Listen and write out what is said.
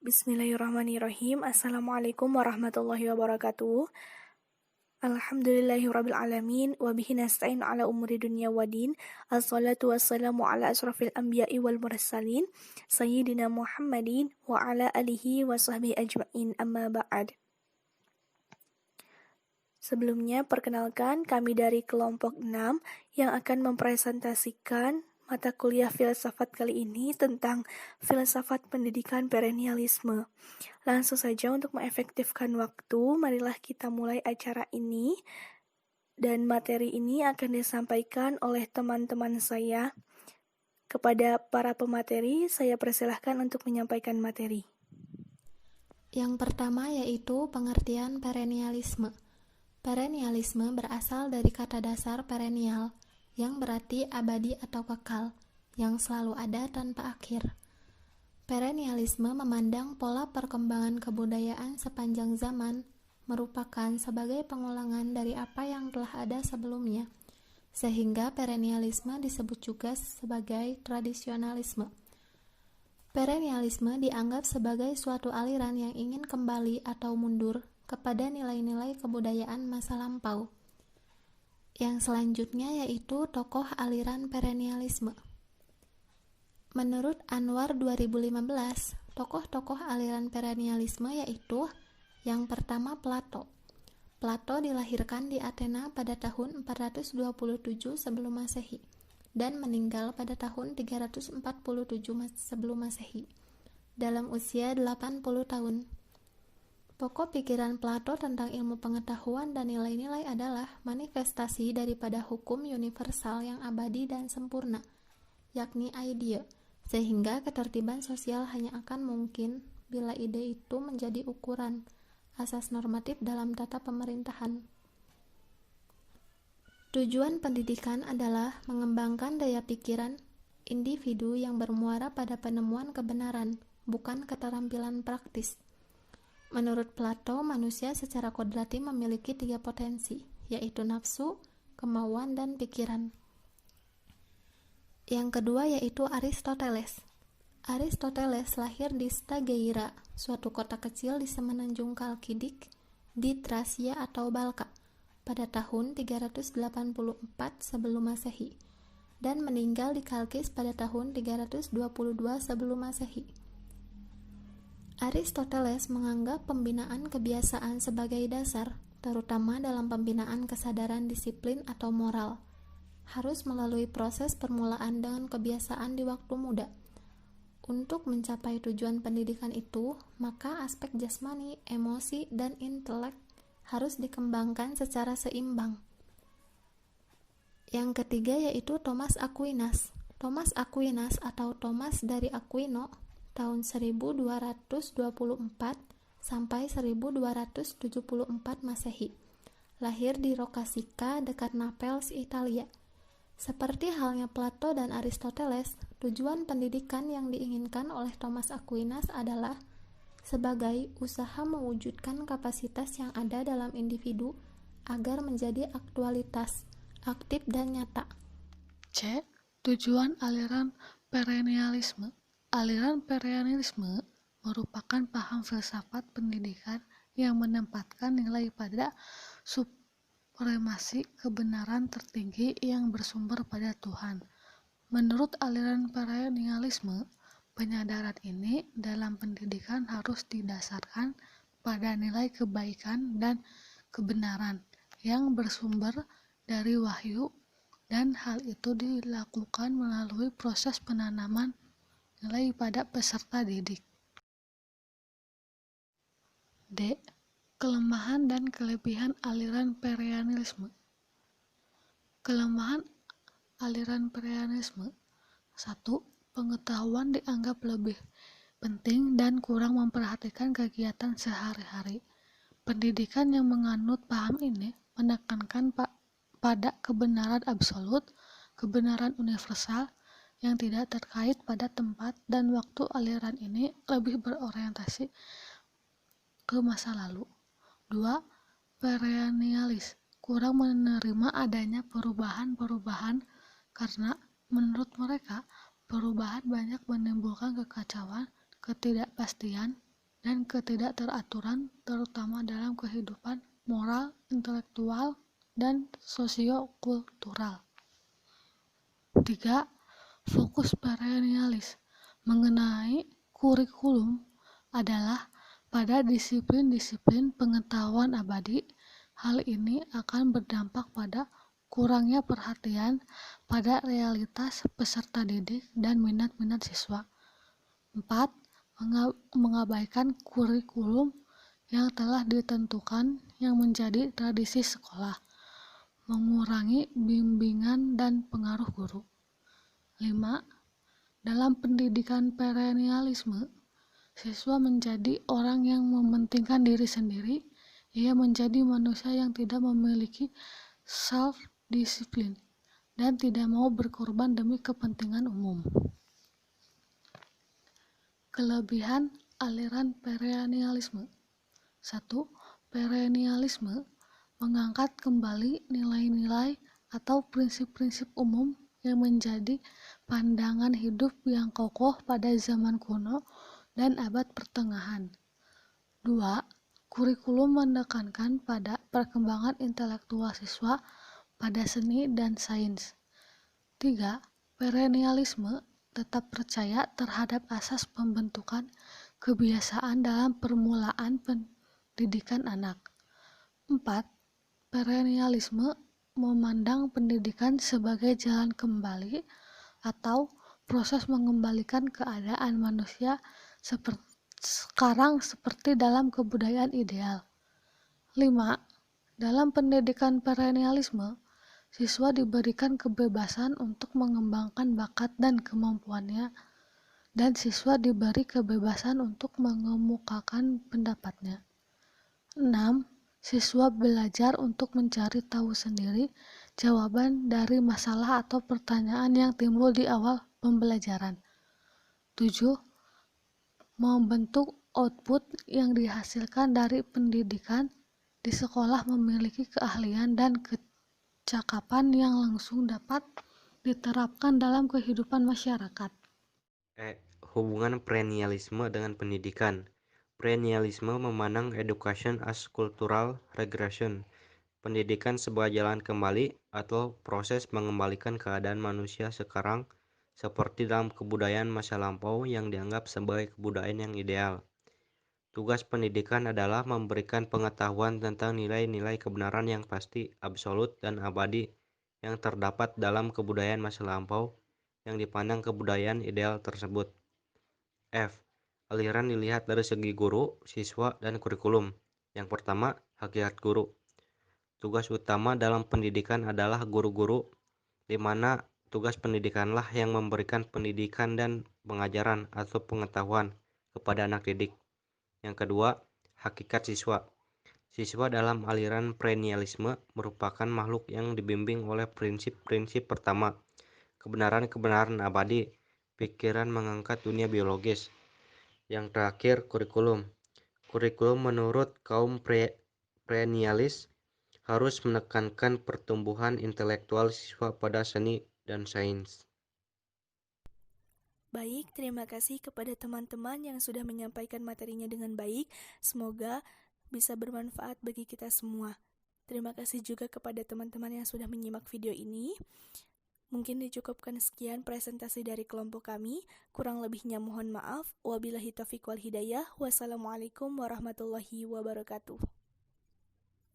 Bismillahirrahmanirrahim. Assalamualaikum warahmatullahi wabarakatuh. Alhamdulillahirabbil alamin wa bihi nasta'in ala umuri dunya waddin. Assalatu wassalamu ala asrofil anbiya'i wal mursalin sayyidina Muhammadin wa ala alihi wa sahbihi ajma'in, amma ba'd. Sebelumnya perkenalkan kami dari kelompok 6 yang akan mempresentasikan mata kuliah filsafat kali ini tentang filsafat pendidikan perennialisme. Langsung saja untuk mengefektifkan waktu, marilah kita mulai acara ini. Dan materi ini akan disampaikan oleh teman-teman saya. Kepada para pemateri, saya persilahkan untuk menyampaikan materi. Yang pertama yaitu pengertian perennialisme. Perennialisme berasal dari kata dasar perennial, yang berarti abadi atau kekal, yang selalu ada tanpa akhir. Perennialisme memandang pola perkembangan kebudayaan sepanjang zaman merupakan sebagai pengulangan dari apa yang telah ada sebelumnya, sehingga perennialisme disebut juga sebagai tradisionalisme. Perennialisme dianggap sebagai suatu aliran yang ingin kembali atau mundur kepada nilai-nilai kebudayaan masa lampau. Yang selanjutnya yaitu tokoh aliran perennialisme. Menurut Anwar 2015, tokoh-tokoh aliran perennialisme yaitu yang pertama Plato. Plato dilahirkan di Athena pada tahun 427 sebelum Masehi dan meninggal pada tahun 347 sebelum Masehi dalam usia 80 tahun. Pokok pikiran Plato tentang ilmu pengetahuan dan nilai-nilai adalah manifestasi daripada hukum universal yang abadi dan sempurna, yakni idea, sehingga ketertiban sosial hanya akan mungkin bila ide itu menjadi ukuran, asas normatif dalam tata pemerintahan. Tujuan pendidikan adalah mengembangkan daya pikiran individu yang bermuara pada penemuan kebenaran, bukan keterampilan praktis. Menurut Plato, manusia secara kodrati memiliki 3 potensi, yaitu nafsu, kemauan, dan pikiran. Yang kedua yaitu Aristoteles. Aristoteles lahir di Stageira, suatu kota kecil di semenanjung Kalkidik, di Tracia atau Balka, pada tahun 384 sebelum Masehi, dan meninggal di Kalkis pada tahun 322 sebelum Masehi. Aristoteles menganggap pembinaan kebiasaan sebagai dasar, terutama dalam pembinaan kesadaran disiplin atau moral. Harus melalui proses permulaan dengan kebiasaan di waktu muda. Untuk mencapai tujuan pendidikan itu, maka aspek jasmani, emosi, dan intelek harus dikembangkan secara seimbang. Yang ketiga yaitu Thomas Aquinas. Thomas Aquinas atau Thomas dari Aquino tahun 1224 sampai 1274 Masehi. Lahir di Roccasecca dekat Naples, Italia. Seperti halnya Plato dan Aristoteles, tujuan pendidikan yang diinginkan oleh Thomas Aquinas adalah sebagai usaha mewujudkan kapasitas yang ada dalam individu agar menjadi aktualitas, aktif dan nyata. C. Tujuan aliran perennialisme. Aliran perennialisme merupakan paham filsafat pendidikan yang menempatkan nilai pada supremasi kebenaran tertinggi yang bersumber pada Tuhan. Menurut aliran perennialisme, penyadaran ini dalam pendidikan harus didasarkan pada nilai kebaikan dan kebenaran yang bersumber dari wahyu, dan hal itu dilakukan melalui proses penanaman nilai pada peserta didik. D. Kelemahan dan kelebihan aliran perennialisme. Kelemahan aliran perennialisme. 1. Pengetahuan dianggap lebih penting dan kurang memperhatikan kegiatan sehari-hari. Pendidikan yang menganut paham ini menekankan pada kebenaran absolut, kebenaran universal, yang tidak terkait pada tempat dan waktu. Aliran ini lebih berorientasi ke masa lalu. 2. Perennialis kurang menerima adanya perubahan-perubahan karena menurut mereka perubahan banyak menimbulkan kekacauan, ketidakpastian, dan ketidakteraturan, terutama dalam kehidupan moral, intelektual, dan sosiokultural. 3. Fokus perennialis mengenai kurikulum adalah pada disiplin-disiplin pengetahuan abadi. Hal ini akan berdampak pada kurangnya perhatian pada realitas peserta didik dan minat-minat siswa. 4. Mengabaikan kurikulum yang telah ditentukan yang menjadi tradisi sekolah, mengurangi bimbingan dan pengaruh guru. 5. Dalam pendidikan perennialisme, siswa menjadi orang yang mementingkan diri sendiri. Ia menjadi manusia yang tidak memiliki self-disiplin dan tidak mau berkorban demi kepentingan umum. Kelebihan aliran perennialisme. 1. Perennialisme mengangkat kembali nilai-nilai atau prinsip-prinsip umum yang menjadi pandangan hidup yang kokoh pada zaman kuno dan abad pertengahan. 2. Kurikulum menekankan pada perkembangan intelektual siswa pada seni dan sains. 3. Perennialisme tetap percaya terhadap asas pembentukan kebiasaan dalam permulaan pendidikan anak. 4. Perennialisme memandang pendidikan sebagai jalan kembali atau proses mengembalikan keadaan manusia sekarang seperti dalam kebudayaan ideal. 5. Dalam pendidikan perennialisme, siswa diberikan kebebasan untuk mengembangkan bakat dan kemampuannya, dan siswa diberi kebebasan untuk mengemukakan pendapatnya. 6. Siswa belajar untuk mencari tahu sendiri jawaban dari masalah atau pertanyaan yang timbul di awal pembelajaran. 7. Membentuk output yang dihasilkan dari pendidikan di sekolah memiliki keahlian dan kecakapan yang langsung dapat diterapkan dalam kehidupan masyarakat. Hubungan perennialisme dengan pendidikan. Perennialisme memandang education as cultural regression, pendidikan sebagai jalan kembali atau proses mengembalikan keadaan manusia sekarang seperti dalam kebudayaan masa lampau yang dianggap sebagai kebudayaan yang ideal. Tugas pendidikan adalah memberikan pengetahuan tentang nilai-nilai kebenaran yang pasti, absolut, dan abadi yang terdapat dalam kebudayaan masa lampau yang dipandang kebudayaan ideal tersebut. F. Aliran dilihat dari segi guru, siswa, dan kurikulum. Yang pertama, hakikat guru. Tugas utama dalam pendidikan adalah guru-guru, di mana tugas pendidikanlah yang memberikan pendidikan dan pengajaran atau pengetahuan kepada anak didik. Yang kedua, hakikat siswa. Siswa dalam aliran perennialisme merupakan makhluk yang dibimbing oleh prinsip-prinsip pertama, kebenaran-kebenaran abadi, pikiran mengangkat dunia biologis. Yang terakhir, kurikulum. Kurikulum menurut kaum perennialis harus menekankan pertumbuhan intelektual siswa pada seni dan sains. Baik, terima kasih kepada teman-teman yang sudah menyampaikan materinya dengan baik. Semoga bisa bermanfaat bagi kita semua. Terima kasih juga kepada teman-teman yang sudah menyimak video ini. Mungkin dicukupkan sekian presentasi dari kelompok kami. Kurang lebihnya mohon maaf. Wabillahi taufiq wal hidayah. Wassalamualaikum warahmatullahi wabarakatuh.